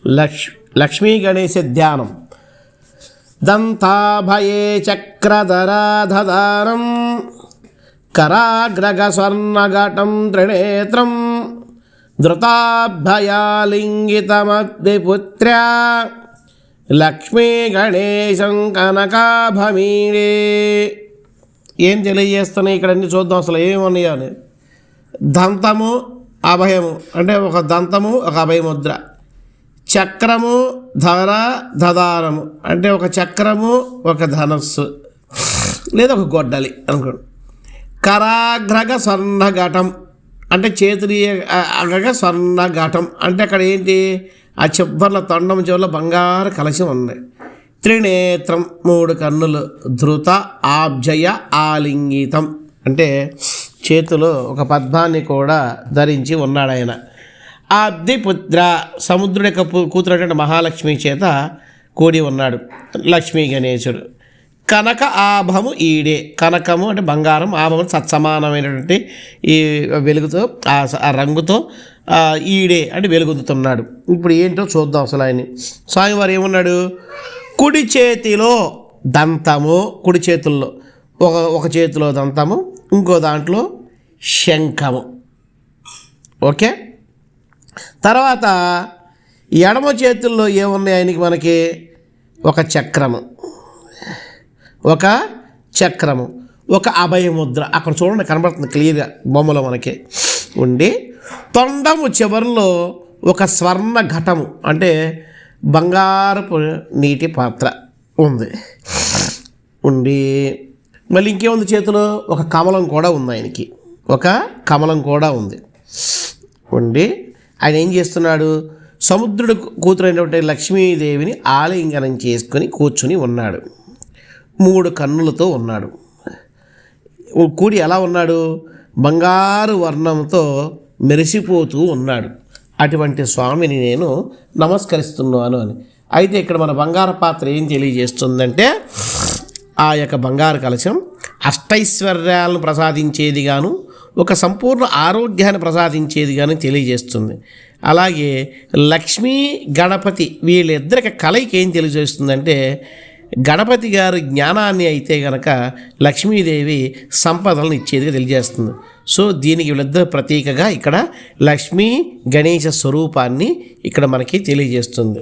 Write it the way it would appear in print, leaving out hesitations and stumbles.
లక్ష్మీ గణేశ ధ్యానం. దంతాభయే చక్రధరాధదారం కరాగ్రగ స్వర్ణఘటం త్రినేత్రం ధృతాభయాలింగితమగ్నిపుత్ర్యా లక్ష్మీ గణేశం కనకాభమీడే. ఏం తెలియజేస్తున్నాయి ఇక్కడ అన్ని చూద్దాం అసలు ఏమన్నాయో అని. దంతము అభయము అంటే ఒక దంతము ఒక అభయముద్ర. చక్రము ధర ధదారము అంటే ఒక చక్రము ఒక ధనస్సు లేదా ఒక గొడ్డలి అనుకోండి. కరాగ్రగ స్వర్ణఘటం అంటే చేతులు అగగ స్వర్ణఘటం అంటే అక్కడ ఏంటి ఆ చిబ్బర్ల తొండం చెవుల బంగారు కలశం ఉంది. త్రినేత్రం 3 కన్నులు. ధృత ఆబ్జయ ఆలింగితం అంటే చేతిలో ఒక పద్మాన్ని కూడా ధరించి ఉన్నాడు ఆయన. ఆబ్దిపుత్ర సముద్రుడి యొక్క కూతురు మహాలక్ష్మి చేత కూడి ఉన్నాడు లక్ష్మీ గణేశుడు. కనక ఆభము ఈడే. కనకము అంటే బంగారం, ఆభము సత్సమానమైనటువంటి ఈ వెలుగుతో ఆ రంగుతో ఈడే అంటే వెలుగుతున్నాడు. ఇప్పుడు ఏంటో చూద్దాం అసలు ఆయన్ని. స్వామివారు ఏమన్నాడు? కుడి చేతిలో దంతము, కుడి చేతుల్లో ఒక చేతిలో దంతము, ఇంకో దాంట్లో శంఖము. ఓకే, తర్వాత ఎడమ చేతుల్లో ఏమున్నాయి ఆయనకి? మనకి ఒక చక్రము, ఒక అభయముద్ర అక్కడ చూడండి కనబడుతుంది క్లియర్గా బొమ్మలో మనకి ఉండి. తొండము చివరిలో ఒక స్వర్ణ ఘటము అంటే బంగారపు నీటి పాత్ర ఉంది ఉండి. మళ్ళీ ఇంకేముంది చేతిలో? ఒక కమలం కూడా ఉంది ఆయనకి, ఒక కమలం కూడా ఉంది ఉండి. ఆయన ఏం చేస్తున్నాడు? సముద్రుడు కూతురైనటువంటి లక్ష్మీదేవిని ఆలింగనం చేసుకొని కూర్చుని ఉన్నాడు. 3 కన్నులతో ఉన్నాడు. కూడి ఎలా ఉన్నాడు? బంగారు వర్ణంతో మెరిసిపోతూ ఉన్నాడు. అటువంటి స్వామిని నేను నమస్కరిస్తున్నాను అని. అయితే ఇక్కడ మన బంగారు పాత్ర ఏం తెలియజేస్తుందంటే ఆ యొక్క బంగారు కలశం అష్టైశ్వర్యాలను ప్రసాదించేది గాను, ఒక సంపూర్ణ ఆరోగ్యాన్ని ప్రసాదించేది గాను తెలియజేస్తుంది. అలాగే లక్ష్మీ గణపతి వీళ్ళిద్దరికి కలయిక ఏం తెలియజేస్తుందంటే గణపతి గారు జ్ఞానాన్ని అయితే గనక లక్ష్మీదేవి సంపదలను ఇచ్చేదిగా తెలియజేస్తుంది. సో దీనికి వీళ్ళిద్దరు ప్రతీకగా ఇక్కడ లక్ష్మీ గణేశ స్వరూపాన్ని ఇక్కడ మనకి తెలియజేస్తుంది.